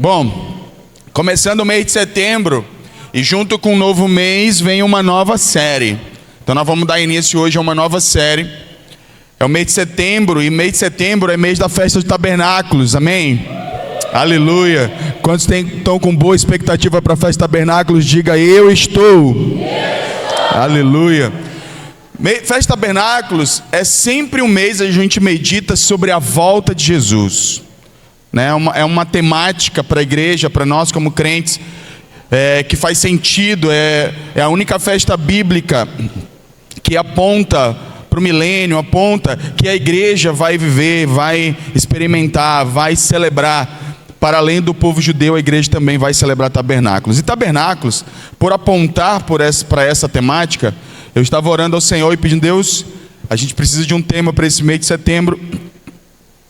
Bom, começando o mês de setembro e junto com o novo mês vem uma nova série. Então nós vamos dar início hoje a uma nova série. É o mês de setembro e mês de setembro é mês da festa dos tabernáculos, amém? Aleluia! Quantos estão com boa expectativa para a festa dos tabernáculos? Diga, eu estou. Aleluia! Festa dos tabernáculos é sempre um mês a gente medita sobre a volta de Jesus. É uma temática para a igreja, para nós como crentes, que faz sentido. É a única festa bíblica que aponta para o milênio, aponta que a igreja vai viver, vai experimentar, vai celebrar. Para além do povo judeu, a igreja também vai celebrar tabernáculos. E tabernáculos, por apontar para essa temática, eu estava orando ao Senhor e pedindo: Deus, a gente precisa de um tema para esse mês de setembro.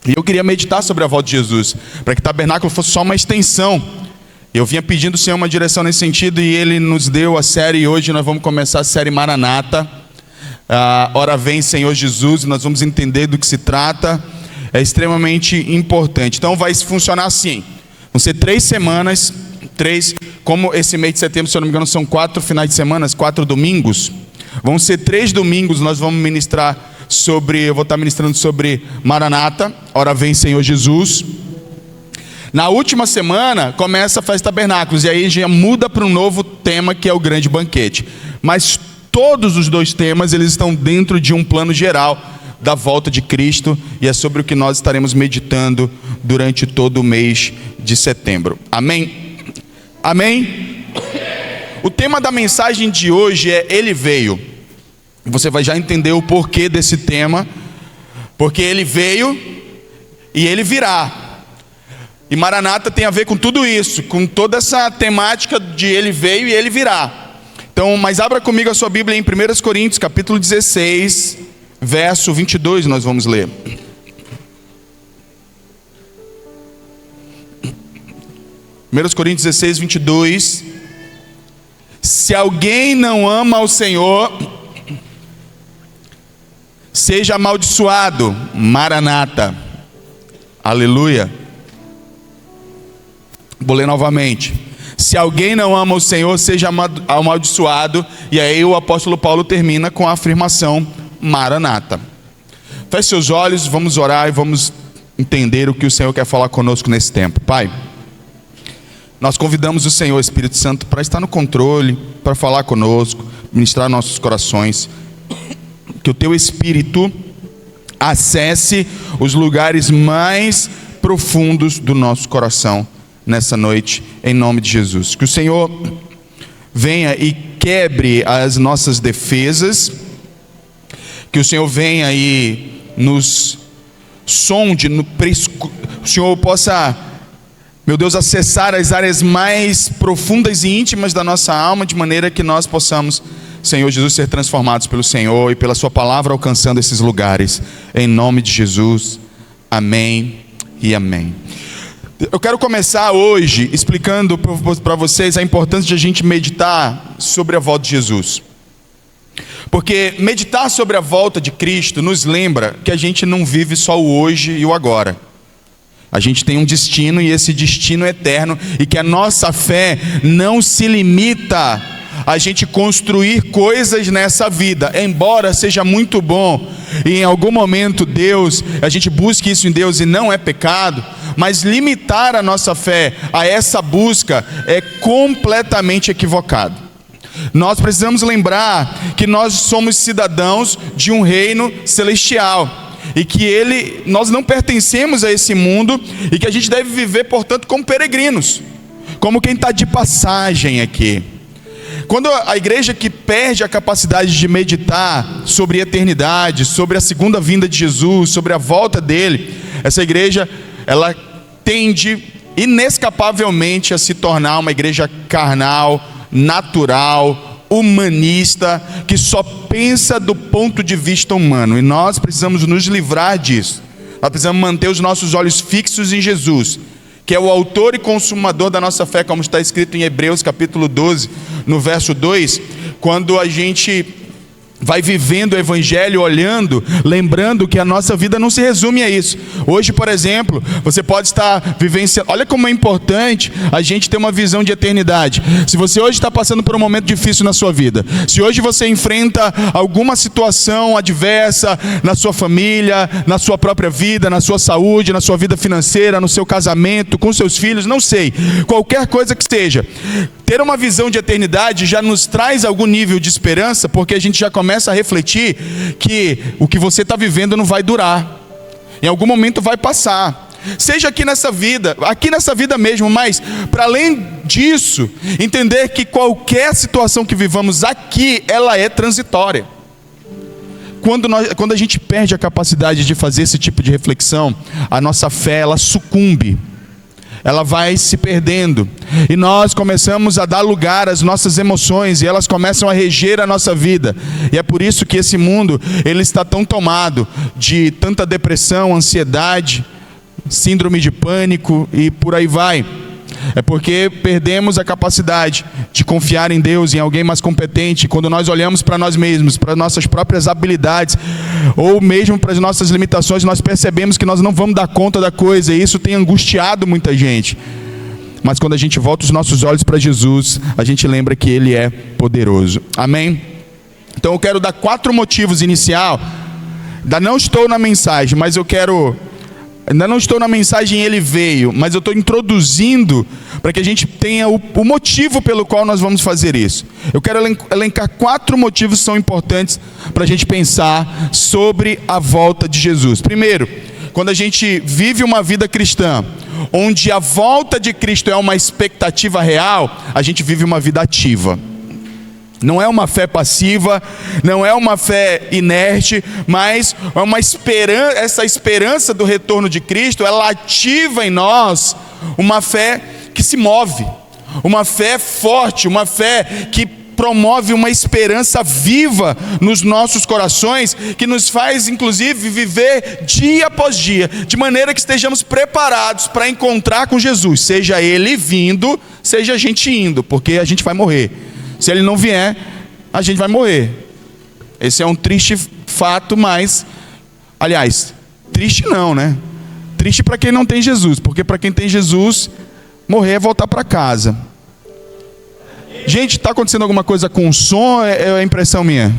E eu queria meditar sobre a volta de Jesus, para que o tabernáculo fosse só uma extensão. Eu vinha pedindo ao Senhor uma direção nesse sentido, e Ele nos deu a série, e hoje nós vamos começar a série Maranata. Ora vem, Senhor Jesus, e nós vamos entender do que se trata. É extremamente importante. Então vai funcionar assim: vão ser 3 semanas, como esse mês de setembro, se eu não me engano, são 4 finais de semana, 4 domingos. Vão ser 3 domingos, nós vamos ministrar eu vou estar ministrando sobre Maranata, ora vem Senhor Jesus. Na última semana começa a festa tabernáculos, e aí já muda para um novo tema, que é o grande banquete. Mas todos os 2 temas, eles estão dentro de um plano geral da volta de Cristo, e é sobre o que nós estaremos meditando durante todo o mês de setembro. Amém? Amém? O tema da mensagem de hoje é Ele Veio. Você vai já entender o porquê desse tema, porque Ele veio e Ele virá. E Maranata tem a ver com tudo isso, com toda essa temática de Ele veio e Ele virá. Então, mas abra comigo a sua Bíblia em 1 Coríntios, capítulo 16, verso 22, nós vamos ler. 1 Coríntios 16, 22. Se alguém não ama ao Senhor, seja amaldiçoado. Maranata. Aleluia. Vou ler novamente. Se alguém não ama o Senhor, seja amaldiçoado. E aí o apóstolo Paulo termina com a afirmação Maranata. Feche seus olhos, vamos orar e vamos entender o que o Senhor quer falar conosco nesse tempo. Pai, nós convidamos o Senhor, Espírito Santo, para estar no controle, para falar conosco, ministrar nossos corações. Que o Teu Espírito acesse os lugares mais profundos do nosso coração nessa noite, em nome de Jesus. Que o Senhor venha e quebre as nossas defesas. Que o Senhor venha e nos sonde, o Senhor possa, meu Deus, acessar as áreas mais profundas e íntimas da nossa alma, de maneira que nós possamos, Senhor Jesus, ser transformados pelo Senhor e pela Sua palavra, alcançando esses lugares, em nome de Jesus, amém e amém. Eu quero começar hoje explicando para vocês a importância de a gente meditar sobre a volta de Jesus. Porque meditar sobre a volta de Cristo nos lembra que a gente não vive só o hoje e o agora. A gente tem um destino, e esse destino é eterno, e que a nossa fé não se limita a gente construir coisas nessa vida, embora seja muito bom, e em algum momento a gente busque isso em Deus, e não é pecado, mas limitar a nossa fé a essa busca é completamente equivocado. Nós precisamos lembrar que nós somos cidadãos de um reino celestial, e que nós não pertencemos a esse mundo, e que a gente deve viver, portanto, como peregrinos, como quem está de passagem aqui. Quando a igreja que perde a capacidade de meditar sobre a eternidade, sobre a segunda vinda de Jesus, sobre a volta dele, essa igreja, ela tende inescapavelmente a se tornar uma igreja carnal, natural, humanista, que só pensa do ponto de vista humano. E nós precisamos nos livrar disso. Nós precisamos manter os nossos olhos fixos em Jesus, que é o autor e consumador da nossa fé, como está escrito em Hebreus capítulo 12, no verso 2, quando a gente vai vivendo o evangelho, olhando, lembrando que a nossa vida não se resume a isso. Hoje, por exemplo, você pode estar vivenciando, olha como é importante a gente ter uma visão de eternidade. Se você hoje está passando por um momento difícil na sua vida, se hoje você enfrenta alguma situação adversa na sua família, na sua própria vida, na sua saúde, na sua vida financeira, no seu casamento, com seus filhos, não sei, qualquer coisa que seja, ter uma visão de eternidade já nos traz algum nível de esperança, porque a gente já começa a refletir que o que você está vivendo não vai durar, em algum momento vai passar, seja aqui nessa vida mesmo, mas para além disso, entender que qualquer situação que vivamos aqui, ela é transitória. Quando a gente perde a capacidade de fazer esse tipo de reflexão, a nossa fé, ela sucumbe, ela vai se perdendo, e nós começamos a dar lugar às nossas emoções, e elas começam a reger a nossa vida, e é por isso que esse mundo, ele está tão tomado de tanta depressão, ansiedade, síndrome de pânico, e por aí vai. É porque perdemos a capacidade de confiar em Deus, em alguém mais competente. Quando nós olhamos para nós mesmos, para nossas próprias habilidades, ou mesmo para as nossas limitações, nós percebemos que nós não vamos dar conta da coisa, e isso tem angustiado muita gente. Mas quando a gente volta os nossos olhos para Jesus, a gente lembra que Ele é poderoso. Amém? Então eu quero dar 4 motivos inicial. Ainda não estou na mensagem, mas eu quero... Ainda não estou na mensagem, ele veio, mas eu estou introduzindo para que a gente tenha o motivo pelo qual nós vamos fazer isso. Eu quero elencar 4 motivos que são importantes para a gente pensar sobre a volta de Jesus. Primeiro, quando a gente vive uma vida cristã, onde a volta de Cristo é uma expectativa real, a gente vive uma vida ativa. Não é uma fé passiva, não é uma fé inerte, mas é uma esperança. Essa esperança do retorno de Cristo, ela ativa em nós uma fé que se move, uma fé forte, uma fé que promove uma esperança viva nos nossos corações, que nos faz inclusive viver dia após dia, de maneira que estejamos preparados para encontrar com Jesus, seja Ele vindo, seja a gente indo, porque a gente vai morrer. Se Ele não vier, a gente vai morrer. Esse é um triste fato, mas... Aliás, triste não, né? Triste para quem não tem Jesus, porque para quem tem Jesus, morrer é voltar para casa. Gente, está acontecendo alguma coisa com o som? É impressão minha?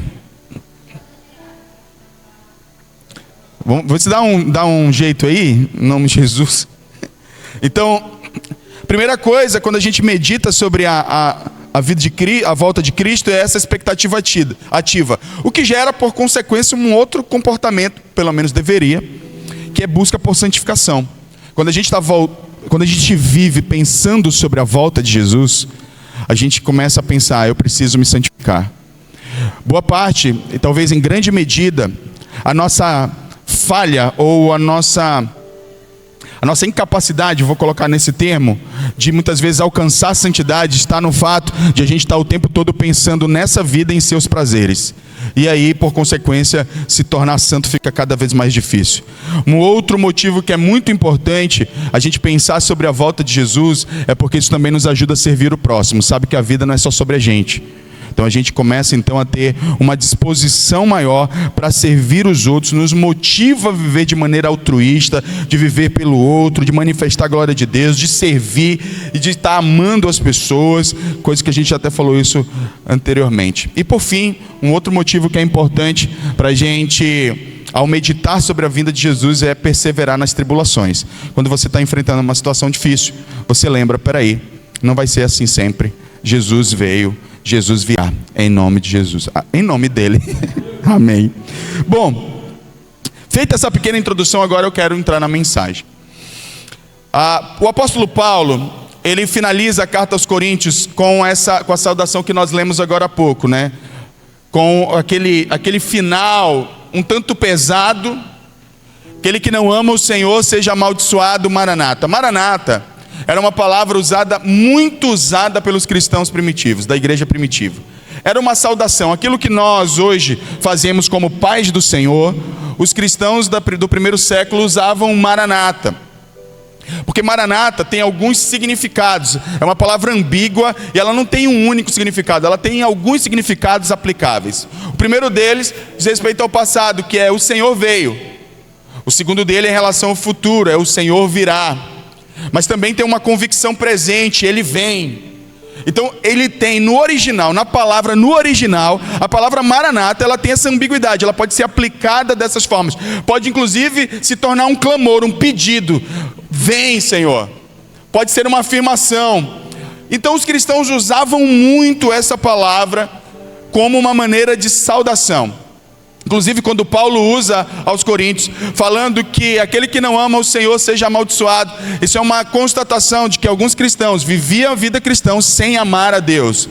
Você dá um jeito aí, em nome de Jesus. Então, primeira coisa, quando a gente medita sobre a volta de Cristo, é essa expectativa ativa, o que gera por consequência um outro comportamento, pelo menos deveria, que é busca por santificação. Quando a gente vive pensando sobre a volta de Jesus, a gente começa a pensar, eu preciso me santificar. Boa parte, e talvez em grande medida, a nossa falha ou a nossa incapacidade, vou colocar nesse termo, de muitas vezes alcançar a santidade, está no fato de a gente estar o tempo todo pensando nessa vida e em seus prazeres. E aí, por consequência, se tornar santo fica cada vez mais difícil. Um outro motivo que é muito importante a gente pensar sobre a volta de Jesus é porque isso também nos ajuda a servir o próximo. Sabe que a vida não é só sobre a gente. Então a gente começa então a ter uma disposição maior para servir os outros, nos motiva a viver de maneira altruísta, de viver pelo outro, de manifestar a glória de Deus, de servir e de estar amando as pessoas, coisa que a gente até falou isso anteriormente. E por fim, um outro motivo que é importante para a gente, ao meditar sobre a vinda de Jesus, é perseverar nas tribulações. Quando você está enfrentando uma situação difícil, você lembra, peraí, não vai ser assim sempre. Jesus veio, Jesus virá, em nome de Jesus, em nome dele. Amém. Bom, feita essa pequena introdução, agora eu quero entrar na mensagem. O apóstolo Paulo, ele finaliza a carta aos Coríntios com a saudação que nós lemos agora há pouco, né? Com aquele final um tanto pesado: aquele que não ama o Senhor seja amaldiçoado, Maranata. Maranata era uma palavra muito usada pelos cristãos primitivos, da igreja primitiva. Era uma saudação, aquilo que nós hoje fazemos como paz do Senhor, os cristãos do primeiro século usavam Maranata. Porque Maranata tem alguns significados. É uma palavra ambígua e ela não tem um único significado. Ela tem alguns significados aplicáveis. O primeiro deles diz respeito ao passado, que é o Senhor veio. O segundo dele é em relação ao futuro, é o Senhor virá. Mas também tem uma convicção presente, Ele vem. Então ele tem no original, na palavra no original, a palavra Maranata, ela tem essa ambiguidade, ela pode ser aplicada dessas formas. Pode inclusive se tornar um clamor, um pedido. Vem, Senhor. Pode ser uma afirmação. Então os cristãos usavam muito essa palavra como uma maneira de saudação. Inclusive quando Paulo usa aos Coríntios, falando que aquele que não ama o Senhor seja amaldiçoado. Isso é uma constatação de que alguns cristãos viviam a vida cristã sem amar a Deus.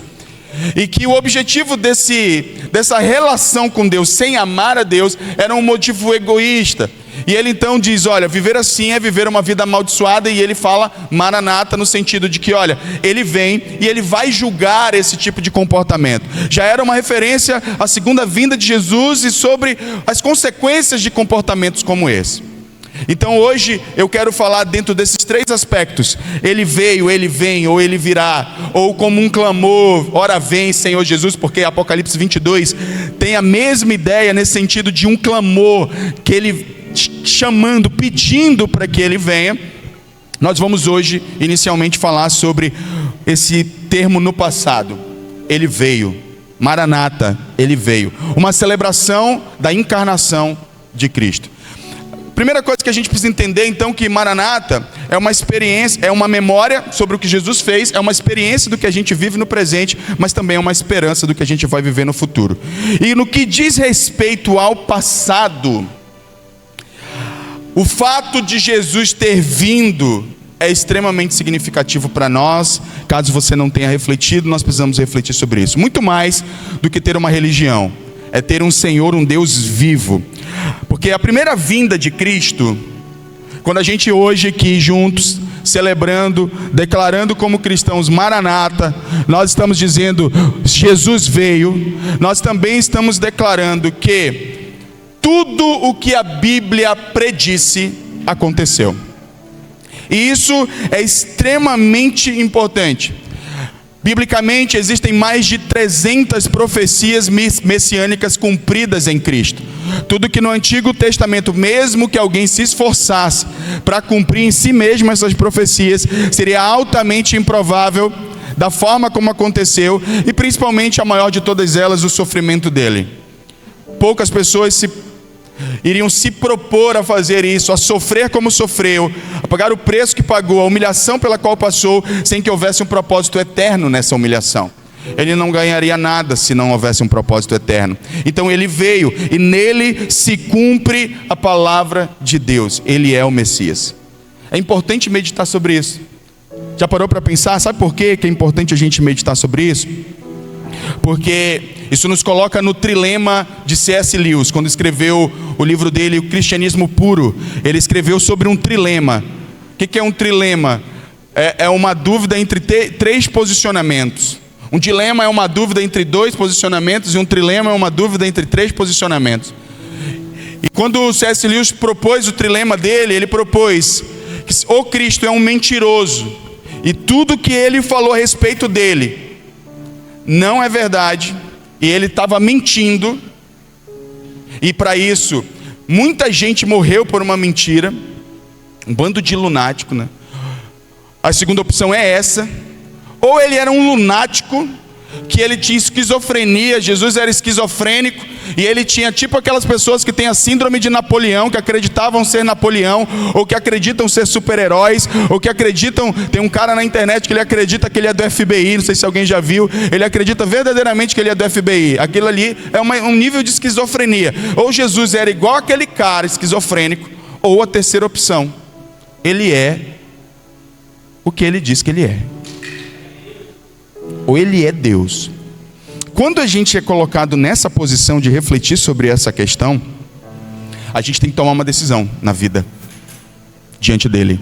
E que o objetivo dessa relação com Deus, sem amar a Deus, era um motivo egoísta. E ele então diz, olha, viver assim é viver uma vida amaldiçoada. E ele fala Maranata no sentido de que, olha, ele vem e ele vai julgar esse tipo de comportamento. Já era uma referência à segunda vinda de Jesus e sobre as consequências de comportamentos como esse. Então hoje eu quero falar dentro desses três aspectos. Ele veio, ele vem, ou ele virá. Ou como um clamor, ora vem Senhor Jesus. Porque Apocalipse 22 tem a mesma ideia nesse sentido de um clamor, que ele chamando, pedindo para que ele venha. Nós vamos hoje inicialmente falar sobre esse termo no passado. Ele veio, Maranata, ele veio. Uma celebração da encarnação de Cristo. Primeira coisa que a gente precisa entender então, que Maranata é uma experiência, é uma memória sobre o que Jesus fez, é uma experiência do que a gente vive no presente, mas também é uma esperança do que a gente vai viver no futuro. E no que diz respeito ao passado, o fato de Jesus ter vindo é extremamente significativo para nós. Caso você não tenha refletido, nós precisamos refletir sobre isso. Muito mais do que ter uma religião, é ter um Senhor, um Deus vivo. Porque a primeira vinda de Cristo, quando a gente hoje aqui juntos, celebrando, declarando como cristãos Maranata, nós estamos dizendo Jesus veio. Nós também estamos declarando que tudo o que a Bíblia predisse aconteceu. E isso é extremamente importante. Biblicamente existem mais de 300 profecias messiânicas cumpridas em Cristo. Tudo que no Antigo Testamento, mesmo que alguém se esforçasse para cumprir em si mesmo essas profecias, seria altamente improvável da forma como aconteceu, e principalmente a maior de todas elas, o sofrimento dele. Poucas pessoas iriam se propor a fazer isso, a sofrer como sofreu, a pagar o preço que pagou, a humilhação pela qual passou, sem que houvesse um propósito eterno nessa humilhação. Ele não ganharia nada se não houvesse um propósito eterno. Então ele veio e nele se cumpre a palavra de Deus. Ele é o Messias. É importante meditar sobre isso. Já parou para pensar? Sabe por quê que é importante a gente meditar sobre isso? Porque isso nos coloca no trilema de C.S. Lewis, quando escreveu o livro dele, O Cristianismo Puro. Ele escreveu sobre um trilema. O que é um trilema? É uma dúvida entre três posicionamentos. Um dilema é uma dúvida entre dois posicionamentos, e um trilema é uma dúvida entre três posicionamentos. E quando o C.S. Lewis propôs o trilema dele, ele propôs que o Cristo é um mentiroso, e tudo que ele falou a respeito dele não é verdade, e ele estava mentindo, e para isso muita gente morreu por uma mentira, um bando de lunático, né? A segunda opção é essa: ou ele era um lunático, que ele tinha esquizofrenia, Jesus era esquizofrênico, e ele tinha tipo aquelas pessoas que têm a síndrome de Napoleão, que acreditavam ser Napoleão, ou que acreditam ser super-heróis, ou que acreditam, tem um cara na internet que ele acredita que ele é do FBI, não sei se alguém já viu, ele acredita verdadeiramente que ele é do FBI. Aquilo ali é um nível de esquizofrenia. Ou Jesus era igual aquele cara esquizofrênico, ou a terceira opção, ele é o que ele diz que ele é. Ou ele é Deus. Quando a gente é colocado nessa posição de refletir sobre essa questão, a gente tem que tomar uma decisão na vida diante dele.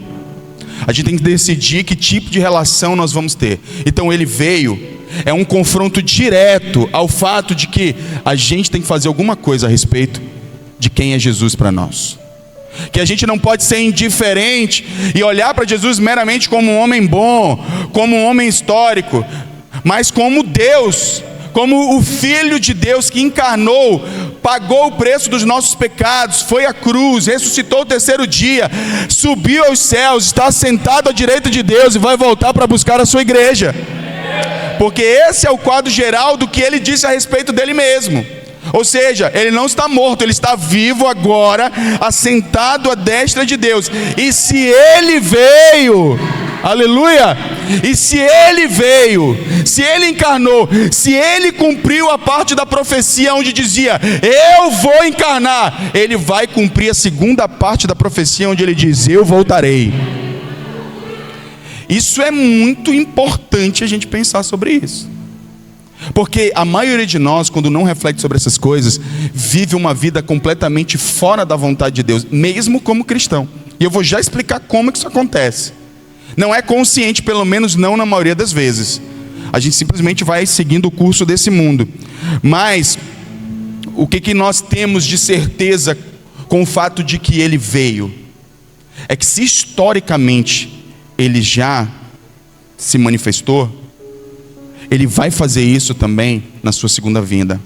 A gente tem que decidir que tipo de relação nós vamos ter. Então ele veio, é um confronto direto ao fato de que a gente tem que fazer alguma coisa a respeito de quem é Jesus para nós. Que a gente não pode ser indiferente e olhar para Jesus meramente como um homem bom, como um homem histórico, mas como Deus, como o Filho de Deus que encarnou, pagou o preço dos nossos pecados, foi à cruz, ressuscitou o terceiro dia, subiu aos céus, está sentado à direita de Deus e vai voltar para buscar a sua igreja. Porque esse é o quadro geral do que ele disse a respeito dele mesmo. Ou seja, ele não está morto, ele está vivo agora, assentado à destra de Deus. E se ele veio, aleluia, e se ele veio, se ele encarnou, se ele cumpriu a parte da profecia onde dizia, eu vou encarnar, ele vai cumprir a segunda parte da profecia onde ele diz, eu voltarei. Isso é muito importante a gente pensar sobre isso. Porque a maioria de nós, quando não reflete sobre essas coisas, vive uma vida completamente fora da vontade de Deus, mesmo como cristão. E eu vou já explicar como que isso acontece. Não é consciente, pelo menos não na maioria das vezes. A gente simplesmente vai seguindo o curso desse mundo. Mas, o que nós temos de certeza com o fato de que ele veio? É que se historicamente ele já se manifestou, ele vai fazer isso também na sua segunda vinda.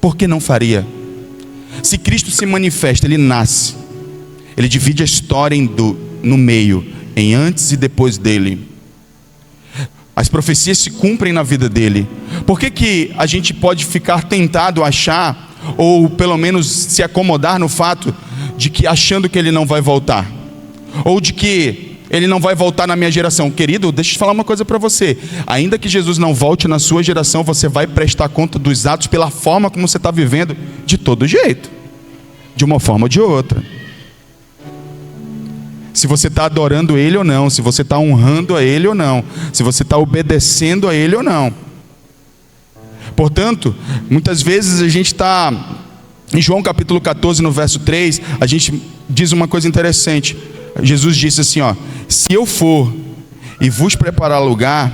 Por que não faria? Se Cristo se manifesta, ele nasce, ele divide a história no meio, em antes e depois dele. As profecias se cumprem na vida dele. Por que a gente pode ficar tentado a achar, ou pelo menos se acomodar no fato de que achando que ele não vai voltar, ou de que ele não vai voltar na minha geração? Querido, deixa eu falar uma coisa para você. Ainda que Jesus não volte na sua geração, você vai prestar conta dos atos pela forma como você está vivendo, de todo jeito, de uma forma ou de outra. Se você está adorando ele ou não, se você está honrando a ele ou não, se você está obedecendo a ele ou não. Portanto, muitas vezes a gente está, em João capítulo 14, no verso 3, a gente diz uma coisa interessante. Jesus disse assim, ó, se eu for e vos preparar lugar,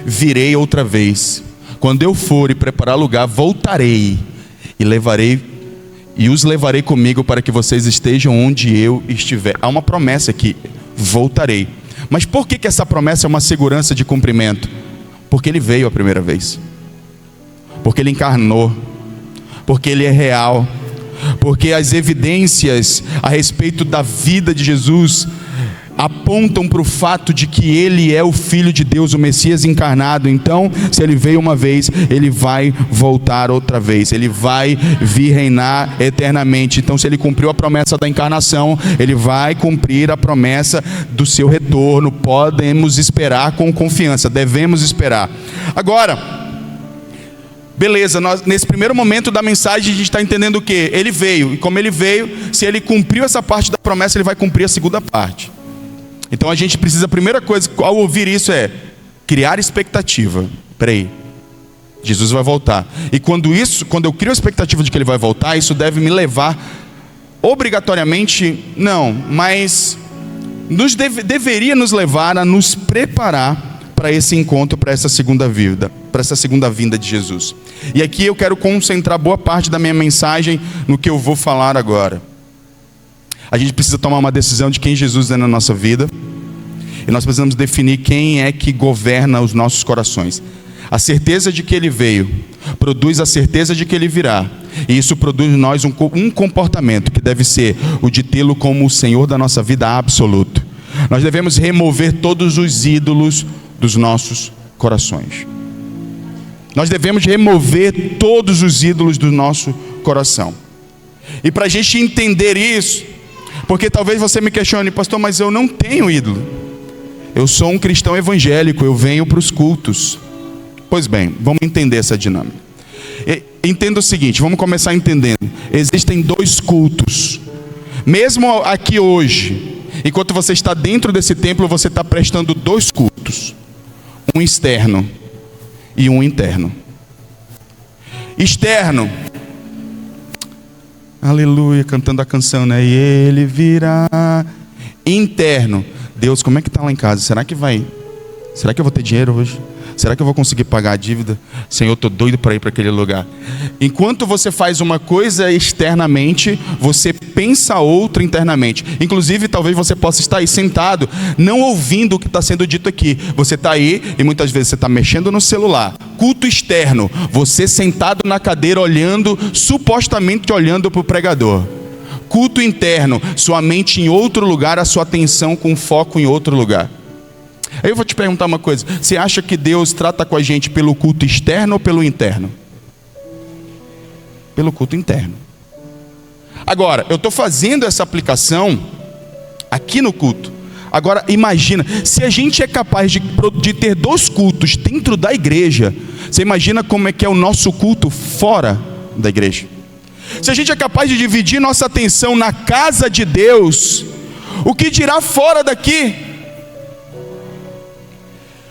virei outra vez. Quando eu for e preparar lugar, voltarei e os levarei comigo para que vocês estejam onde eu estiver. Há uma promessa aqui, voltarei. Mas por que essa promessa é uma segurança de cumprimento? Porque ele veio a primeira vez, porque ele encarnou, porque ele é real, porque as evidências a respeito da vida de Jesus apontam para o fato de que ele é o Filho de Deus, o Messias encarnado. Então, se ele veio uma vez, ele vai voltar outra vez, ele vai vir reinar eternamente. Então, se ele cumpriu a promessa da encarnação, ele vai cumprir a promessa do seu retorno. Podemos esperar com confiança, devemos esperar. Agora, beleza, nesse primeiro momento da mensagem a gente está entendendo o que? Ele veio, e como ele veio, se ele cumpriu essa parte da promessa, ele vai cumprir a segunda parte. Então a gente precisa, a primeira coisa ao ouvir isso é criar expectativa. Peraí, Jesus vai voltar. E quando eu crio a expectativa de que ele vai voltar, isso deve me levar obrigatoriamente, não, mas deveria nos levar a nos preparar para esse encontro, para essa segunda vinda de Jesus. E aqui eu quero concentrar boa parte da minha mensagem no que eu vou falar agora. A gente precisa tomar uma decisão de quem Jesus é na nossa vida, e nós precisamos definir quem é que governa os nossos corações. A certeza de que ele veio produz a certeza de que ele virá, e isso produz em nós um comportamento que deve ser o de tê-lo como o Senhor da nossa vida absoluto. Nós devemos remover todos os ídolos dos nossos corações. Nós devemos remover todos os ídolos do nosso coração. E para a gente entender isso, porque talvez você me questione, pastor, mas eu não tenho ídolo. Eu sou um cristão evangélico, eu venho para os cultos. Pois bem, vamos entender essa dinâmica. Entenda o seguinte, vamos começar entendendo. Existem dois cultos. Mesmo aqui hoje, enquanto você está dentro desse templo, você está prestando dois cultos. Um externo e um interno. Externo, aleluia, cantando a canção, né? E ele virá. Interno, Deus, como é que está lá em casa? Será Será que eu vou ter dinheiro hoje? Será que eu vou conseguir pagar a dívida? Senhor, eu estou doido para ir para aquele lugar. Enquanto você faz uma coisa externamente, você pensa outra internamente. Inclusive, talvez você possa estar aí sentado, não ouvindo o que está sendo dito aqui. Você está aí e muitas vezes você está mexendo no celular. Culto externo, você sentado na cadeira olhando, supostamente olhando para o pregador. Culto interno, sua mente em outro lugar, a sua atenção com foco em outro lugar. Aí eu vou te perguntar uma coisa: você acha que Deus trata com a gente pelo culto externo ou pelo interno? Pelo culto interno. Agora, eu estou fazendo essa aplicação aqui no culto. Agora, imagina, se a gente é capaz de ter 2 cultos dentro da igreja, você imagina como é que é o nosso culto fora da igreja? Se a gente é capaz de dividir nossa atenção na casa de Deus, o que dirá fora daqui?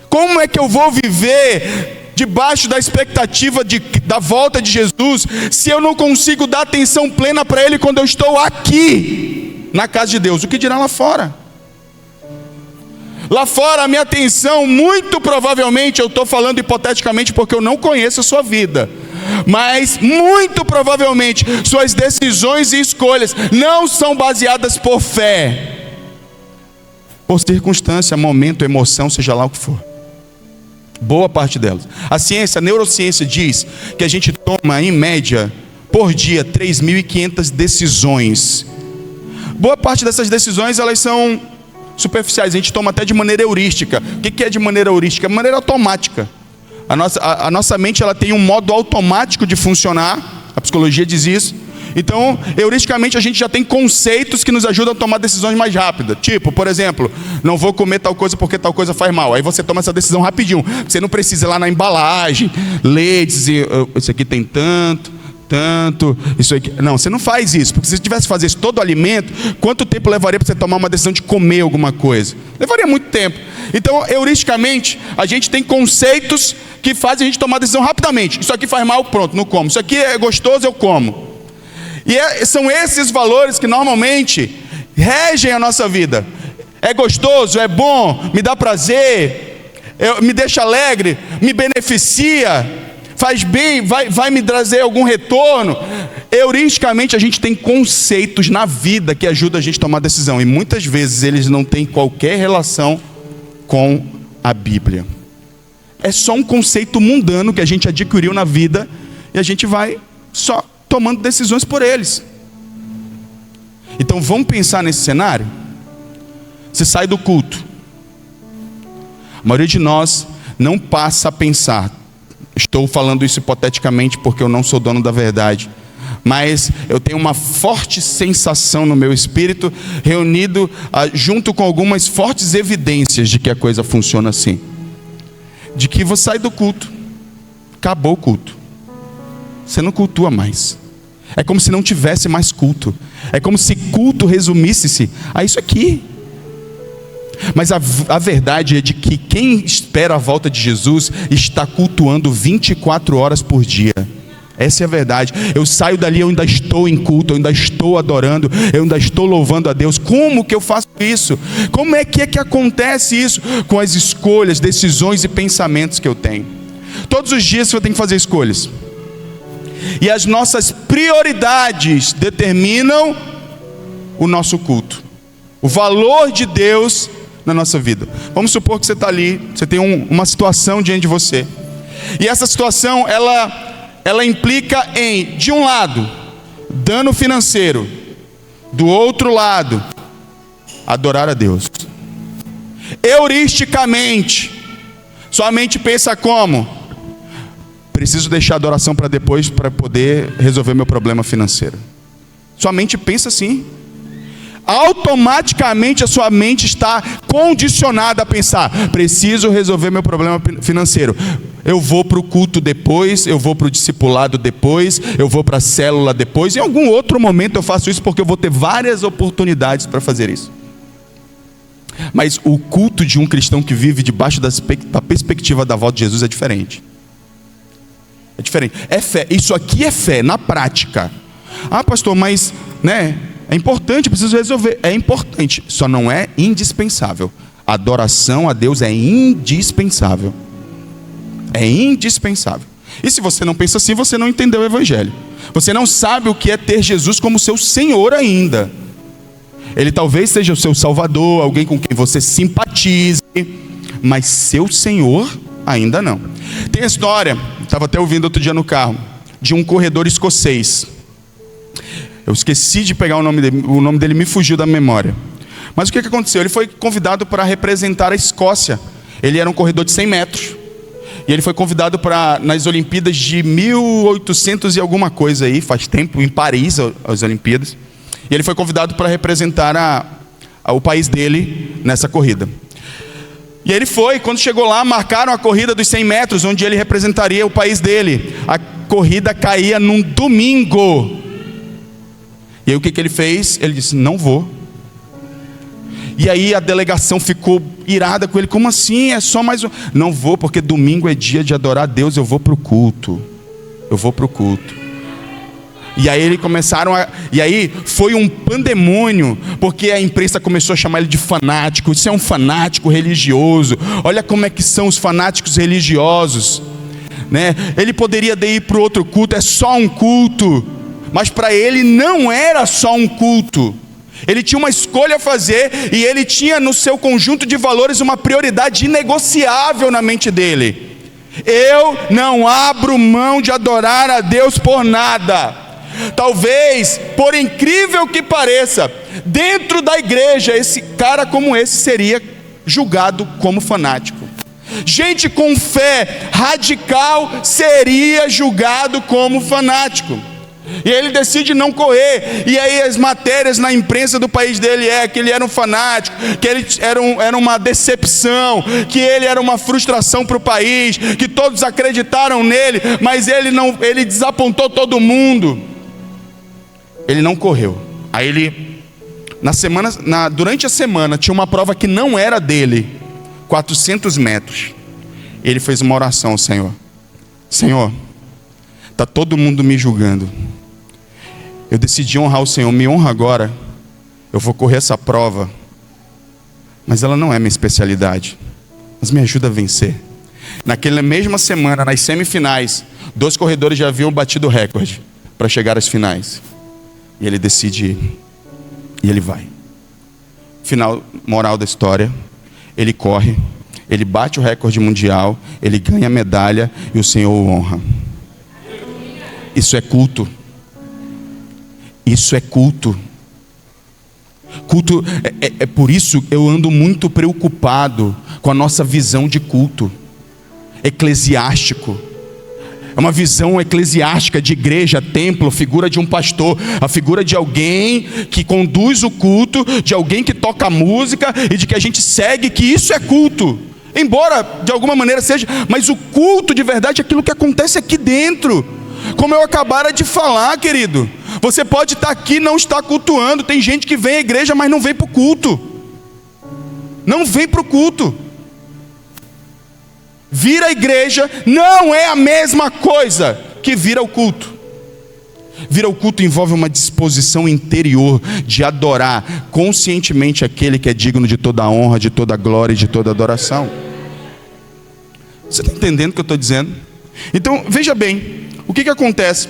Como é que eu vou viver debaixo da expectativa da volta de Jesus, se eu não consigo dar atenção plena para Ele quando eu estou aqui, na casa de Deus? O que dirá lá fora? Lá fora a minha atenção, muito provavelmente, eu estou falando hipoteticamente porque eu não conheço a sua vida, mas muito provavelmente suas decisões e escolhas não são baseadas por fé, por circunstância, momento, emoção, seja lá o que for. Boa parte delas. A neurociência diz que a gente toma, em média, por dia, 3.500 decisões. Boa parte dessas decisões, elas são superficiais. A gente toma até de maneira heurística. O que é de maneira heurística? De maneira automática. A nossa mente, ela tem um modo automático de funcionar. A psicologia diz isso. Então, heuristicamente, a gente já tem conceitos que nos ajudam a tomar decisões mais rápidas. Tipo, por exemplo, não vou comer tal coisa porque tal coisa faz mal. Aí você toma essa decisão rapidinho. Você não precisa ir lá na embalagem, ler, dizer, isso aqui tem tanto, isso aqui. Não, você não faz isso. Porque se você tivesse que fazer isso todo alimento, quanto tempo levaria para você tomar uma decisão de comer alguma coisa? Levaria muito tempo. Então, heuristicamente, a gente tem conceitos que fazem a gente tomar decisão rapidamente. Isso aqui faz mal, pronto, não como. Isso aqui é gostoso, eu como. E são esses valores que normalmente regem a nossa vida. É gostoso, é bom, me dá prazer, me deixa alegre, me beneficia, faz bem, vai me trazer algum retorno. Heuristicamente a gente tem conceitos na vida que ajudam a gente a tomar decisão. E muitas vezes eles não têm qualquer relação com a Bíblia. É só um conceito mundano que a gente adquiriu na vida e a gente vai só tomando decisões por eles. Então vamos pensar nesse cenário. Você sai do culto. A maioria de nós não passa a pensar. Estou falando isso hipoteticamente porque eu não sou dono da verdade, mas eu tenho uma forte sensação no meu espírito, reunido junto com algumas fortes evidências de que a coisa funciona assim. De que você sai do culto, acabou o culto, você não cultua mais. É como se não tivesse mais culto. É como se culto resumisse-se a isso aqui. Mas a verdade é de que quem espera a volta de Jesus está cultuando 24 horas por dia. Essa é a verdade. Eu saio dali, eu ainda estou em culto, eu ainda estou adorando, eu ainda estou louvando a Deus. Como que eu faço isso? Como é que acontece isso? Com as escolhas, decisões e pensamentos que eu tenho. Todos os dias você tem que fazer escolhas. E as nossas prioridades determinam o nosso culto, o valor de Deus na nossa vida. Vamos supor que você está ali, você tem uma situação diante de você, e essa situação ela implica em, de um lado, dano financeiro, do outro lado, adorar a Deus. Heuristicamente, sua mente pensa como? Preciso deixar a adoração para depois para poder resolver meu problema financeiro. Sua mente pensa assim. Automaticamente a sua mente está condicionada a pensar: preciso resolver meu problema financeiro. Eu vou para o culto depois, eu vou para o discipulado depois, eu vou para a célula depois. Em algum outro momento eu faço isso porque eu vou ter várias oportunidades para fazer isso. Mas o culto de um cristão que vive debaixo da perspectiva da volta de Jesus é diferente. É diferente, é fé, isso aqui é fé, na prática. Ah, pastor, mas, é importante, preciso resolver. É importante, só não é indispensável. A adoração a Deus é indispensável. É indispensável. E se você não pensa assim, você não entendeu o Evangelho. Você não sabe o que é ter Jesus como seu Senhor ainda. Ele talvez seja o seu Salvador, alguém com quem você simpatize, mas seu Senhor ainda não. Tem a história, estava até ouvindo outro dia no carro, de um corredor escocês. Eu esqueci de pegar o nome dele me fugiu da memória. Mas o que aconteceu? Ele foi convidado para representar a Escócia. Ele era um corredor de 100 metros. E ele foi convidado nas Olimpíadas de 1800 e alguma coisa aí, faz tempo, em Paris, as Olimpíadas. E ele foi convidado para representar o país dele nessa corrida. E ele foi, quando chegou lá, marcaram a corrida dos 100 metros, onde ele representaria o país dele. A corrida caía num domingo. E aí o que ele fez? Ele disse, não vou. E aí a delegação ficou irada com ele. Como assim? É só mais um... Não vou, porque domingo é dia de adorar a Deus. Eu vou para o culto. Eu vou para o culto. E aí eles começaram a... E aí foi um pandemônio, porque a imprensa começou a chamar ele de fanático. Isso é um fanático religioso. Olha como é que são os fanáticos religiosos, né? Ele poderia ir para o outro culto. É só um culto. Mas para ele não era só um culto. Ele tinha uma escolha a fazer, e ele tinha no seu conjunto de valores uma prioridade inegociável na mente dele. Eu não abro mão de adorar a Deus por nada. Talvez, por incrível que pareça, dentro da igreja, esse cara como esse seria julgado como fanático. Gente com fé radical seria julgado como fanático. E ele decide não correr. E aí as matérias na imprensa do país dele que ele era um fanático, que ele era uma decepção, que ele era uma frustração para o país, que todos acreditaram nele, mas ele desapontou todo mundo. Ele não correu. Aí ele, durante a semana, tinha uma prova que não era dele, 400 metros. Ele fez uma oração ao Senhor. Senhor, está todo mundo me julgando. Eu decidi honrar o Senhor, me honra agora. Eu vou correr essa prova, mas ela não é minha especialidade, mas me ajuda a vencer. Naquela mesma semana, nas semifinais, 2 corredores já haviam batido o recorde para chegar às finais. E ele decide ir, e ele vai. Final, moral da história, ele corre, ele bate o recorde mundial, ele ganha a medalha e o Senhor o honra. Isso é culto. Isso é culto. Culto, é por isso eu ando muito preocupado com a nossa visão de culto eclesiástico. É uma visão eclesiástica de igreja, templo, figura de um pastor, a figura de alguém que conduz o culto, de alguém que toca música e de que a gente segue, que isso é culto. Embora de alguma maneira seja, mas o culto de verdade é aquilo que acontece aqui dentro. Como eu acabara de falar, querido, você pode estar aqui e não estar cultuando. Tem gente que vem à igreja, mas não vem para o culto. Não vem para o culto. Vir à igreja não é a mesma coisa que vir ao culto. Vir ao culto envolve uma disposição interior de adorar conscientemente aquele que é digno de toda a honra, de toda a glória e de toda a adoração. Você está entendendo o que eu estou dizendo? Então, veja bem, o que acontece?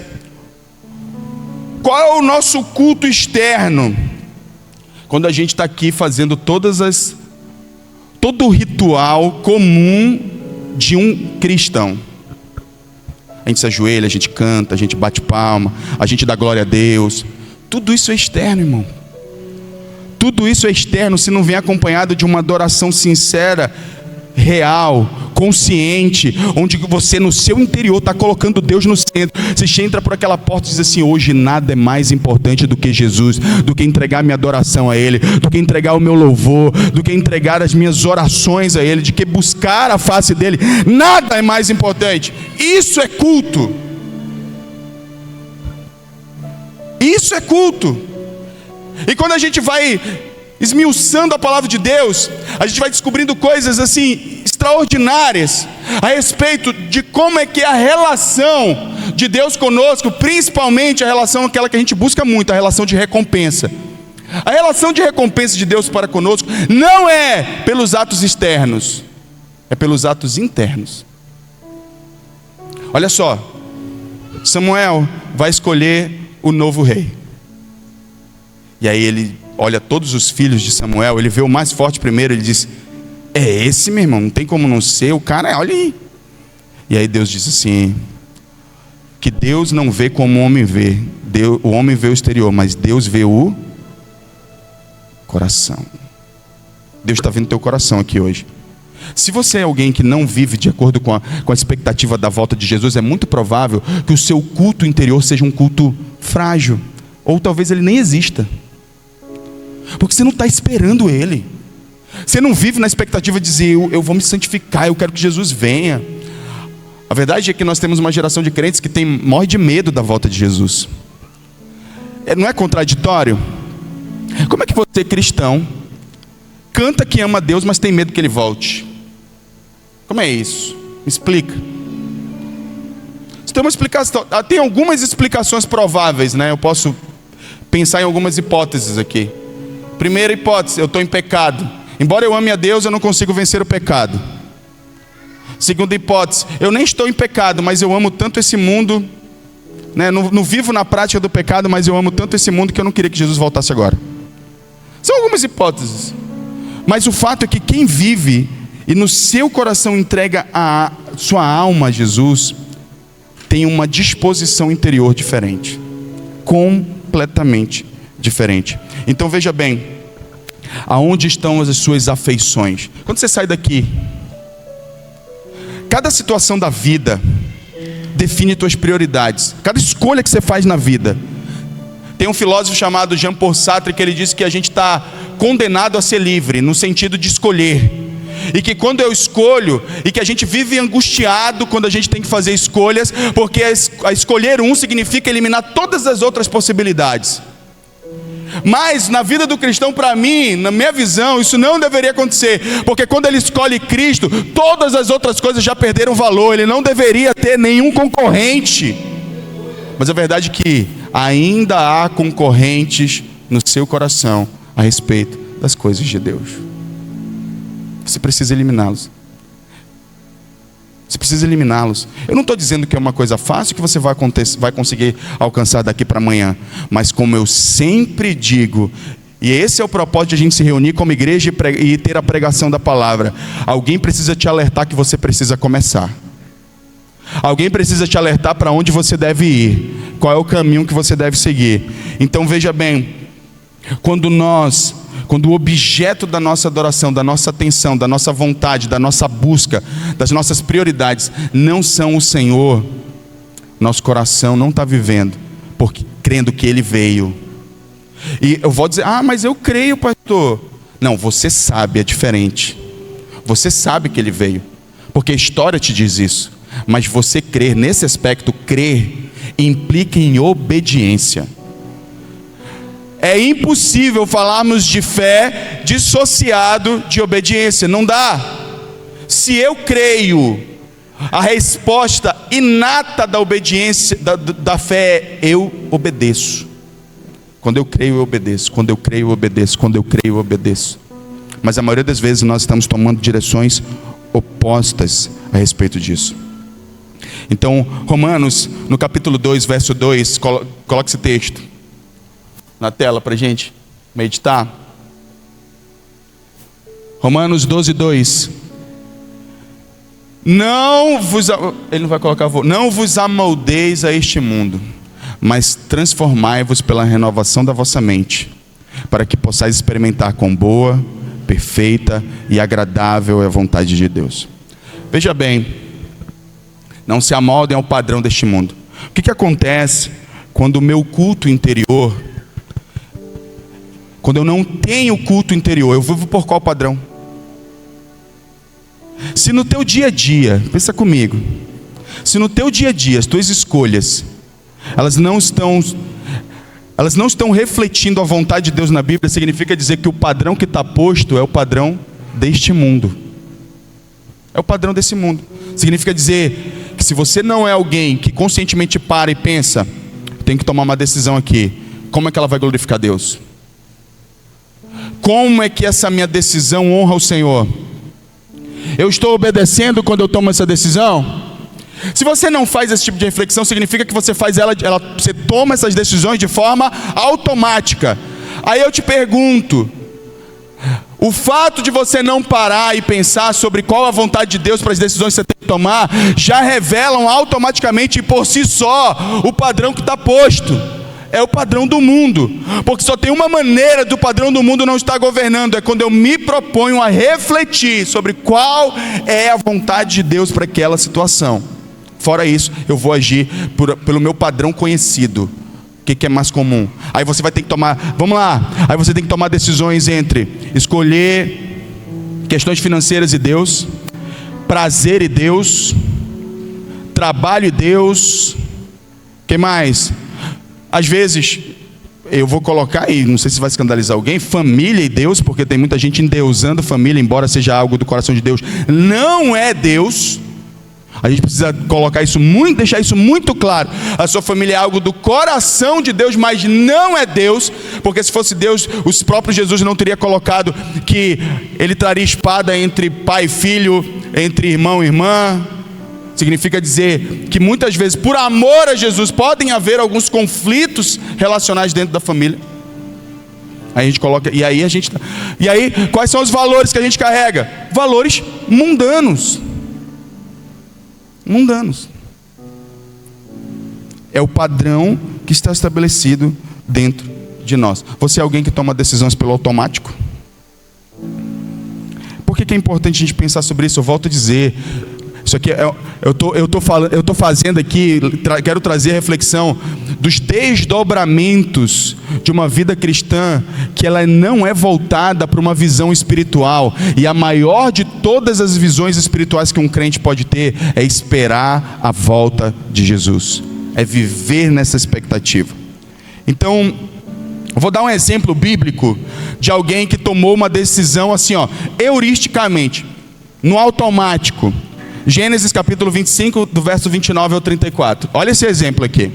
Qual é o nosso culto externo? Quando a gente está aqui fazendo todo o ritual comum de um cristão. A gente se ajoelha, a gente canta, a gente bate palma, a gente dá glória a Deus. Tudo isso é externo, irmão. Tudo isso é externo se não vem acompanhado de uma adoração sincera, real, consciente, onde você no seu interior está colocando Deus no centro. Você entra por aquela porta e diz assim: hoje nada é mais importante do que Jesus, do que entregar minha adoração a Ele, do que entregar o meu louvor, do que entregar as minhas orações a Ele, de que buscar a face dEle. Nada é mais importante. Isso é culto. Isso é culto. E quando a gente vai esmiuçando a palavra de Deus, a gente vai descobrindo coisas assim extraordinárias a respeito de como é que é a relação de Deus conosco, principalmente a relação aquela que a gente busca muito, a relação de recompensa. A relação de recompensa de Deus para conosco não é pelos atos externos, é pelos atos internos. Olha só, Samuel vai escolher o novo rei. E aí ele olha todos os filhos de Samuel, ele vê o mais forte primeiro, ele diz: é esse, meu irmão, não tem como não ser, o cara, olha aí. E aí Deus diz assim, que Deus não vê como o homem vê. O homem vê o exterior, mas Deus vê o coração. Deus está vendo teu coração aqui hoje. Se você é alguém que não vive de acordo com a expectativa da volta de Jesus, é muito provável que o seu culto interior seja um culto frágil, ou talvez ele nem exista, porque você não está esperando ele. Você não vive na expectativa de dizer, eu vou me santificar, eu quero que Jesus venha. A verdade é que nós temos uma geração de crentes que morre de medo da volta de Jesus. Não é contraditório? Como é que você, cristão, canta que ama Deus, mas tem medo que Ele volte? Como é isso? Me explica. Tem uma explicação, tem algumas explicações prováveis, né? Eu posso pensar em algumas hipóteses aqui. Primeira hipótese, eu estou em pecado. Embora eu ame a Deus, eu não consigo vencer o pecado. Segunda hipótese, eu nem estou em pecado, mas eu amo tanto esse mundo, né? Não vivo na prática do pecado, mas eu amo tanto esse mundo que eu não queria que Jesus voltasse agora. São algumas hipóteses. Mas o fato é que quem vive e no seu coração entrega a sua alma a Jesus, tem uma disposição interior diferente. Completamente diferente. Então veja bem, aonde estão as suas afeições? Quando você sai daqui, cada situação da vida define suas prioridades. Cada escolha que você faz na vida. Tem um filósofo chamado Jean-Paul Sartre que ele diz que a gente está condenado a ser livre, no sentido de escolher. E que quando eu escolho, e que a gente vive angustiado quando a gente tem que fazer escolhas, porque a escolher um significa eliminar todas as outras possibilidades. Mas na vida do cristão, para mim, na minha visão, isso não deveria acontecer, porque quando ele escolhe Cristo, todas as outras coisas já perderam valor. Ele não deveria ter nenhum concorrente. Mas a verdade é que ainda há concorrentes no seu coração a respeito das coisas de Deus. Você precisa eliminá-los. Você precisa eliminá-los. Eu não estou dizendo que é uma coisa fácil que você vai conseguir alcançar daqui para amanhã. Mas como eu sempre digo, e esse é o propósito de a gente se reunir como igreja e ter a pregação da palavra. Alguém precisa te alertar que você precisa começar. Alguém precisa te alertar para onde você deve ir. Qual é o caminho que você deve seguir. Então veja bem, quando o objeto da nossa adoração, da nossa atenção, da nossa vontade, da nossa busca, das nossas prioridades não são o Senhor, nosso coração não está vivendo, porque crendo que Ele veio. E eu vou dizer, mas eu creio, pastor. Não, você sabe, é diferente. Você sabe que Ele veio, porque a história te diz isso. Mas você crer, nesse aspecto, crer implica em obediência. É impossível falarmos de fé dissociado de obediência. Não dá. Se eu creio, a resposta inata da obediência, da fé é: eu obedeço. Quando eu creio, eu obedeço. Quando eu creio, eu obedeço. Quando eu creio, eu obedeço. Mas a maioria das vezes nós estamos tomando direções opostas a respeito disso. Então, Romanos, no capítulo 2, verso 2, coloque esse texto na tela para a gente meditar. Romanos 12, 2. Ele não vai colocar, não vos amoldeis a este mundo, mas transformai-vos pela renovação da vossa mente, para que possais experimentar com boa, perfeita e agradável é a vontade de Deus. Veja bem, não se amoldem ao padrão deste mundo. O que acontece quando o meu culto interior, quando eu não tenho culto interior, eu vivo por qual padrão? Se no teu dia a dia, pensa comigo, se no teu dia a dia as tuas escolhas, elas não estão refletindo a vontade de Deus na Bíblia, significa dizer que o padrão que está posto é o padrão deste mundo. É o padrão desse mundo. Significa dizer que se você não é alguém que conscientemente para e pensa, tem que tomar uma decisão aqui, como é que ela vai glorificar Deus? como é que essa minha decisão honra o Senhor? Eu estou obedecendo quando eu tomo essa decisão? Se você não faz esse tipo de reflexão, significa que você faz você toma essas decisões de forma automática. Aí eu te pergunto, o fato de você não parar e pensar sobre qual a vontade de Deus para as decisões que você tem que tomar, já revelam automaticamente e por si só o padrão que está posto. É o padrão do mundo, porque só tem uma maneira do padrão do mundo não estar governando, é quando eu me proponho a refletir sobre qual é a vontade de Deus para aquela situação. Fora isso, eu vou agir pelo meu padrão conhecido. O que é mais comum? Aí você vai ter que tomar, vamos lá, aí você tem que tomar decisões entre escolher questões financeiras e Deus, prazer e Deus, trabalho e Deus, o que mais? Às vezes, eu vou colocar aí, não sei se vai escandalizar alguém, família e Deus, porque tem muita gente endeusando família, embora seja algo do coração de Deus, não é Deus. A gente precisa colocar isso muito, deixar isso muito claro. A sua família é algo do coração de Deus, mas não é Deus, porque se fosse Deus, o próprio Jesus não teria colocado que ele traria espada entre pai e filho, entre irmão e irmã. Significa dizer que muitas vezes, por amor a Jesus, podem haver alguns conflitos relacionais dentro da família. Aí a gente coloca, e aí quais são os valores que a gente carrega? Valores mundanos. Mundanos. É o padrão que está estabelecido dentro de nós. Você é alguém que toma decisões pelo automático? Por que é importante a gente pensar sobre isso? Eu volto a dizer, isso aqui eu tô fazendo aqui, quero trazer a reflexão dos desdobramentos de uma vida cristã que ela não é voltada para uma visão espiritual. E a maior de todas as visões espirituais que um crente pode ter é esperar a volta de Jesus, é viver nessa expectativa. Então, eu vou dar um exemplo bíblico de alguém que tomou uma decisão assim, heuristicamente, no automático. Gênesis capítulo 25, do verso 29 ao 34. Olha esse exemplo aqui.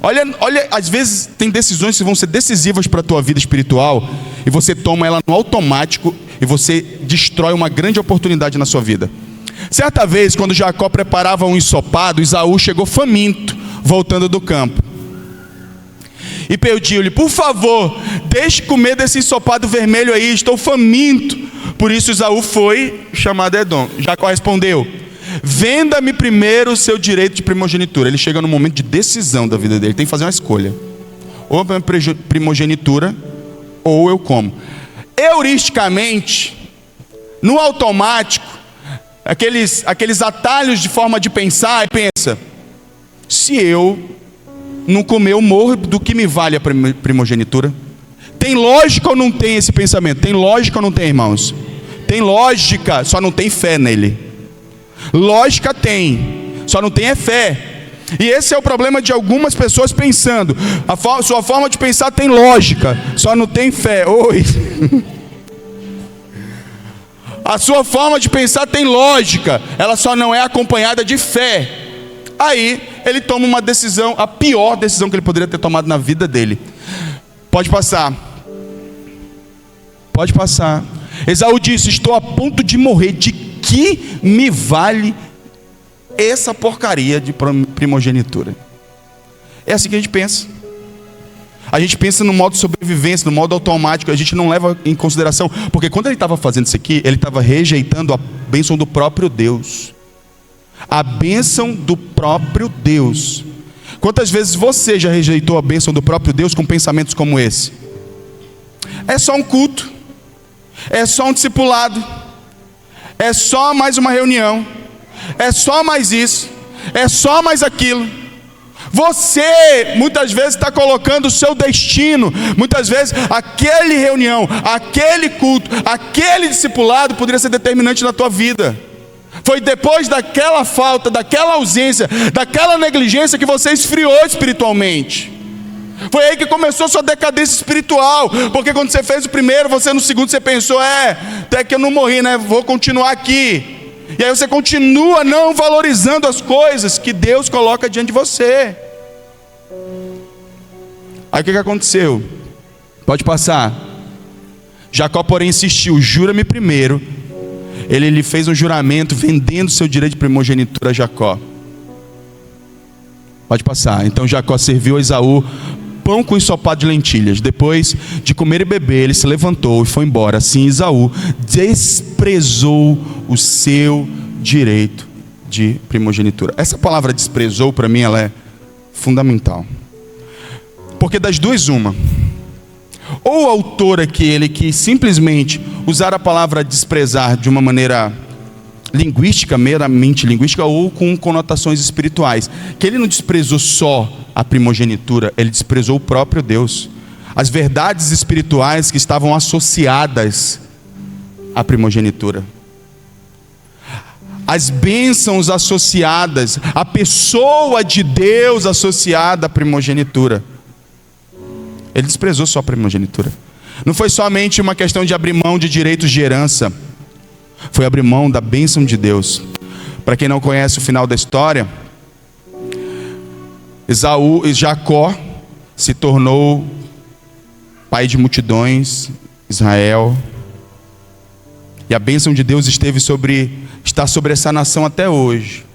Olha, às vezes tem decisões que vão ser decisivas para a tua vida espiritual, e você toma ela no automático, e você destrói uma grande oportunidade na sua vida. Certa vez, quando Jacó preparava um ensopado, Esaú chegou faminto, voltando do campo. E pediu-lhe, por favor, deixe comer desse ensopado vermelho aí, estou faminto. Por isso Esaú foi chamado Edom. Jacó respondeu, venda-me primeiro o seu direito de primogenitura. Ele chega no momento de decisão da vida dele, tem que fazer uma escolha. Ou a minha primogenitura, ou eu como. Heuristicamente, no automático, aqueles atalhos de forma de pensar, pensa, se eu não comer, eu morro, do que me vale a primogenitura? Tem lógica ou não tem esse pensamento? Tem lógica ou não tem, irmãos? Tem lógica, só não tem fé nele. Lógica tem, só não tem é fé. E esse é o problema de algumas pessoas pensando. Sua forma de pensar tem lógica, só não tem fé. Oi. A sua forma de pensar tem lógica, ela só não é acompanhada de fé. Aí ele toma uma decisão, a pior decisão que ele poderia ter tomado na vida dele. Pode passar. Pode passar. Esaú disse, estou a ponto de morrer, de que me vale essa porcaria de primogenitura? É assim que a gente pensa. A gente pensa no modo sobrevivência, no modo automático. A gente não leva em consideração, porque quando ele estava fazendo isso aqui, ele estava rejeitando a bênção do próprio Deus. A bênção do próprio Deus. Quantas vezes você já rejeitou a bênção do próprio Deus com pensamentos como esse? É só um culto, é só um discipulado, é só mais uma reunião, é só mais isso, é só mais aquilo. Você muitas vezes está colocando o seu destino, muitas vezes aquele reunião, aquele culto, aquele discipulado poderia ser determinante na tua vida. Foi depois daquela falta, daquela ausência, daquela negligência que você esfriou espiritualmente. Foi aí que começou a sua decadência espiritual. Porque quando você fez o primeiro, você no segundo você pensou, até que eu não morri, né? Vou continuar aqui. E aí você continua não valorizando as coisas que Deus coloca diante de você. Aí o que aconteceu? Pode passar. Jacó, porém, insistiu: jura-me primeiro. Ele lhe fez um juramento, vendendo seu direito de primogenitura a Jacó. Pode passar. Então Jacó serviu a Esaú pão com ensopado de lentilhas. Depois de comer e beber, ele se levantou e foi embora. Assim Esaú desprezou o seu direito de primogenitura. Essa palavra desprezou, para mim, ela é fundamental. Porque das duas, uma. Ou o autor aqui, ele quis simplesmente usar a palavra desprezar de uma maneira linguística, meramente linguística, ou com conotações espirituais. Que ele não desprezou só a primogenitura, ele desprezou o próprio Deus. As verdades espirituais que estavam associadas à primogenitura. As bênçãos associadas, a pessoa de Deus associada à primogenitura. Ele desprezou só a primogenitura. Não foi somente uma questão de abrir mão de direitos de herança. Foi abrir mão da bênção de Deus. Para quem não conhece o final da história, Jacó se tornou pai de multidões, Israel. E a bênção de Deus está sobre essa nação até hoje.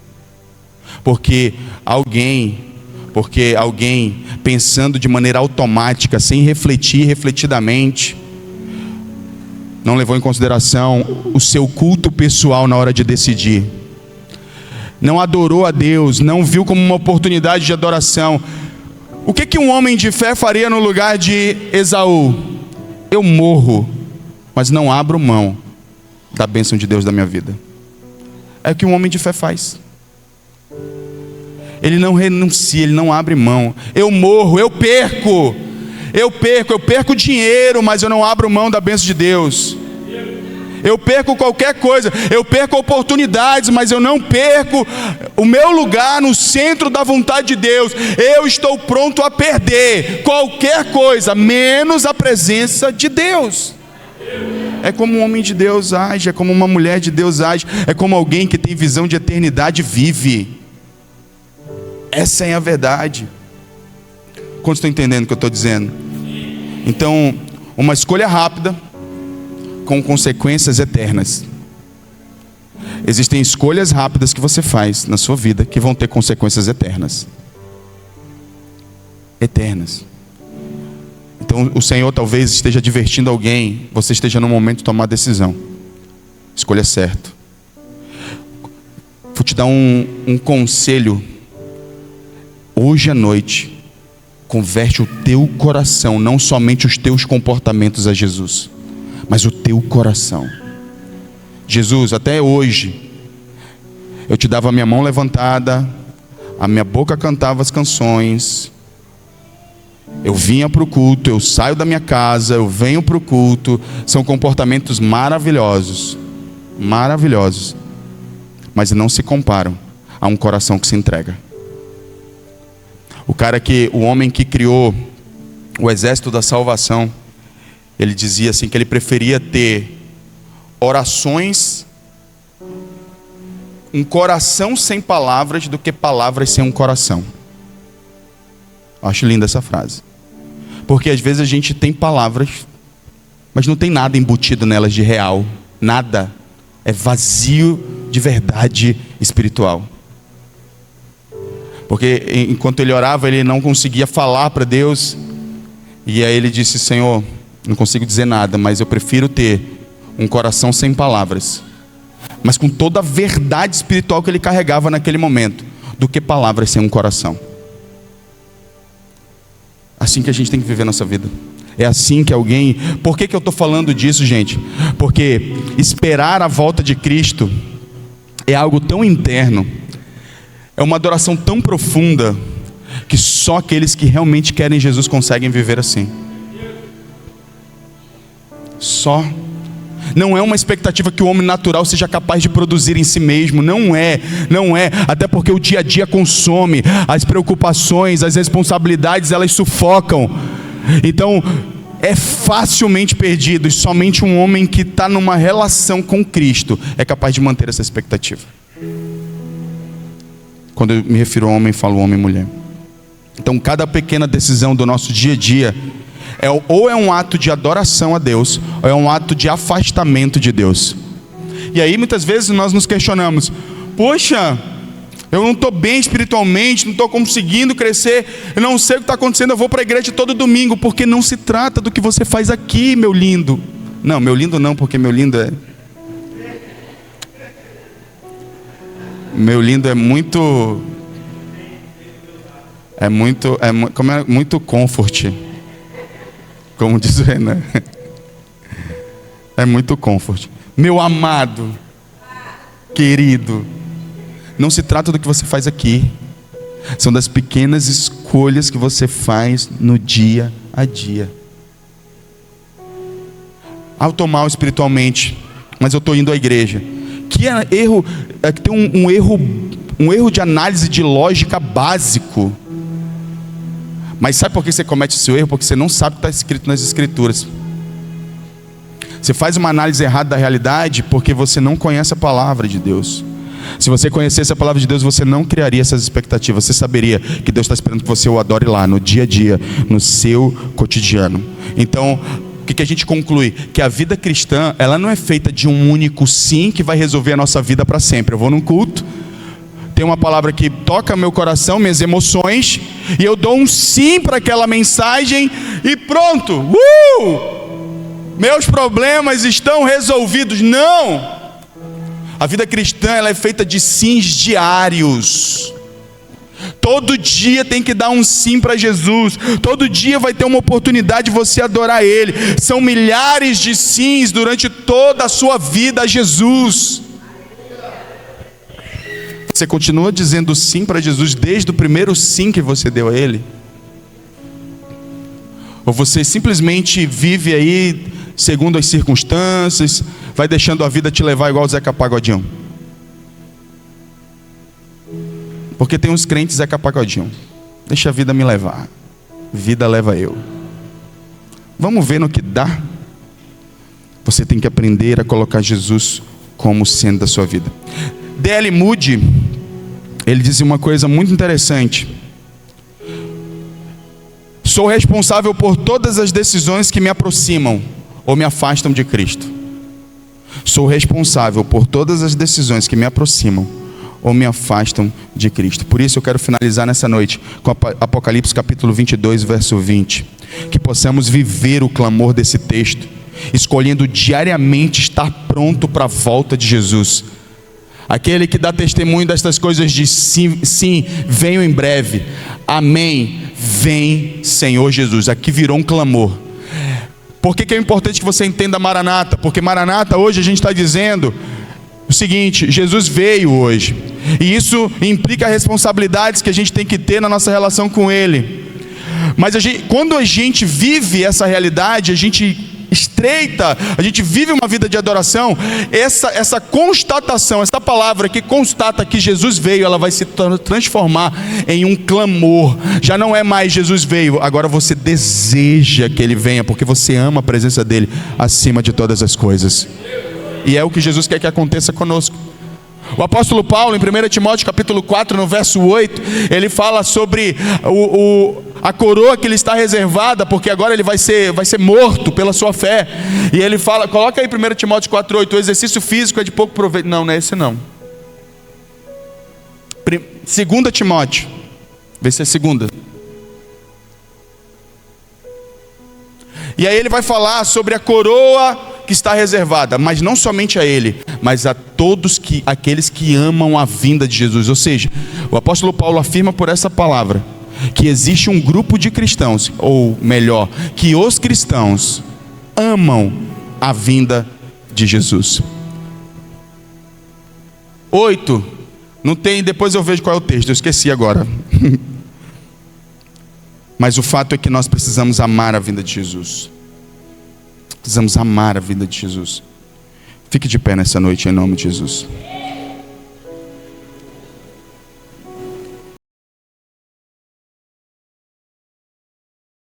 Porque alguém pensando de maneira automática, sem refletir refletidamente, não levou em consideração o seu culto pessoal na hora de decidir. Não adorou a Deus, não viu como uma oportunidade de adoração. O que um homem de fé faria no lugar de Esaú? Eu morro, mas não abro mão da bênção de Deus da minha vida. É o que um homem de fé faz. Ele não renuncia, ele não abre mão. Eu morro, eu perco dinheiro, mas eu não abro mão da bênção de Deus. Eu perco qualquer coisa, eu perco oportunidades, mas eu não perco o meu lugar no centro da vontade de Deus. Eu estou pronto a perder qualquer coisa, menos a presença de Deus. É como um homem de Deus age, é como uma mulher de Deus age, é como alguém que tem visão de eternidade vive. Essa é a verdade. Quantos estão entendendo o que eu estou dizendo? Então, uma escolha rápida com consequências eternas. Existem escolhas rápidas que você faz na sua vida que vão ter consequências eternas. Eternas. Então o Senhor talvez esteja divertindo alguém, você esteja no momento de tomar a decisão. Escolha certo. Vou te dar um conselho. Hoje à noite, converte o teu coração, não somente os teus comportamentos a Jesus, mas o teu coração. Jesus, até hoje, eu te dava a minha mão levantada, a minha boca cantava as canções, eu vinha para o culto, eu saio da minha casa, eu venho para o culto. São comportamentos maravilhosos, maravilhosos, mas não se comparam a um coração que se entrega. O homem que criou o exército da salvação, ele dizia assim que ele preferia ter orações, um coração sem palavras, do que palavras sem um coração. Eu acho linda essa frase. Porque às vezes a gente tem palavras, mas não tem nada embutido nelas de real. Nada. É vazio de verdade espiritual. Porque enquanto ele orava, ele não conseguia falar para Deus. E aí ele disse: Senhor, não consigo dizer nada, mas eu prefiro ter um coração sem palavras, mas com toda a verdade espiritual que ele carregava naquele momento, do que palavras sem um coração. Assim que a gente tem que viver a nossa vida. É assim que alguém... Por que eu estou falando disso, gente? Porque esperar a volta de Cristo é algo tão interno, é uma adoração tão profunda, que só aqueles que realmente querem Jesus conseguem viver assim. Só. Não é uma expectativa que o homem natural seja capaz de produzir em si mesmo. Não é. Até porque o dia a dia consome. As preocupações, as responsabilidades, elas sufocam. Então, é facilmente perdido. E somente um homem que está numa relação com Cristo é capaz de manter essa expectativa. Quando eu me refiro a homem, falo homem e mulher. Então, cada pequena decisão do nosso dia a dia Ou é um ato de adoração a Deus, ou é um ato de afastamento de Deus. E aí muitas vezes nós nos questionamos: poxa, eu não estou bem espiritualmente, não estou conseguindo crescer, eu não sei o que está acontecendo, eu vou para a igreja todo domingo. Porque não se trata do que você faz aqui, meu lindo. Não, meu lindo não, porque meu lindo é... Meu lindo é muito... muito comfort. Como diz o Renan. É muito comfort. Meu amado, querido, não se trata do que você faz aqui. São das pequenas escolhas que você faz no dia a dia. Eu estou mal espiritualmente, mas eu estou indo à igreja. Que erro, que tem um erro de análise de lógica básico. Mas sabe por que você comete esse erro? Porque você não sabe o que está escrito nas Escrituras. Você faz uma análise errada da realidade porque você não conhece a palavra de Deus. Se você conhecesse a palavra de Deus, você não criaria essas expectativas. Você saberia que Deus está esperando que você o adore lá, no dia a dia, no seu cotidiano. Então, o que a gente conclui? Que a vida cristã, ela não é feita de um único sim que vai resolver a nossa vida para sempre. Eu vou num culto, tem uma palavra que toca meu coração, minhas emoções, e eu dou um sim para aquela mensagem e pronto, meus problemas estão resolvidos. Não! A vida cristã, ela é feita de sims diários. Todo dia tem que dar um sim para Jesus. Todo dia vai ter uma oportunidade de você adorar Ele. São milhares de sims durante toda a sua vida a Jesus. Você continua dizendo sim para Jesus desde o primeiro sim que você deu a Ele? Ou você simplesmente vive aí segundo as circunstâncias, vai deixando a vida te levar igual o Zeca Pagodinho? Porque tem uns crentes Zeca Pagodinho: deixa a vida me levar, vida leva eu. Vamos ver no que dá. Você tem que aprender a colocar Jesus como centro da sua vida. D.L. Moody, ele dizia uma coisa muito interessante: sou responsável por todas as decisões que me aproximam ou me afastam de Cristo. Sou responsável por todas as decisões que me aproximam ou me afastam de Cristo. Por isso eu quero finalizar nessa noite com Apocalipse capítulo 22, verso 20. Que possamos viver o clamor desse texto, escolhendo diariamente estar pronto para a volta de Jesus. Aquele que dá testemunho destas coisas diz: sim, sim, venho em breve. Amém. Vem, Senhor Jesus. Aqui virou um clamor. Por que é importante que você entenda Maranata? Porque Maranata, hoje a gente está dizendo o seguinte: Jesus veio hoje. E isso implica responsabilidades que a gente tem que ter na nossa relação com Ele. Mas quando a gente vive essa realidade, a gente estreita, a gente vive uma vida de adoração, essa constatação, essa palavra que constata que Jesus veio, ela vai se transformar em um clamor. Já não é mais Jesus veio, agora você deseja que Ele venha, porque você ama a presença dEle acima de todas as coisas. E é o que Jesus quer que aconteça conosco. O apóstolo Paulo, em 1 Timóteo capítulo 4, no verso 8, ele fala sobre a coroa que lhe está reservada, porque agora ele vai ser morto pela sua fé. E ele fala, coloca aí 1 Timóteo 4, 8, o exercício físico é de pouco proveito. Não, não é esse não. 2 Timóteo, vê se é segunda. E aí ele vai falar sobre a coroa que está reservada, mas não somente a ele, mas a todos aqueles que amam a vinda de Jesus. Ou seja, o apóstolo Paulo afirma por essa palavra que existe um grupo de cristãos, ou melhor, que os cristãos amam a vinda de Jesus. 8, não tem, depois eu vejo qual é o texto, eu esqueci agora. Mas o fato é que nós precisamos amar a vinda de Jesus. Precisamos amar a vida de Jesus. Fique de pé nessa noite em nome de Jesus.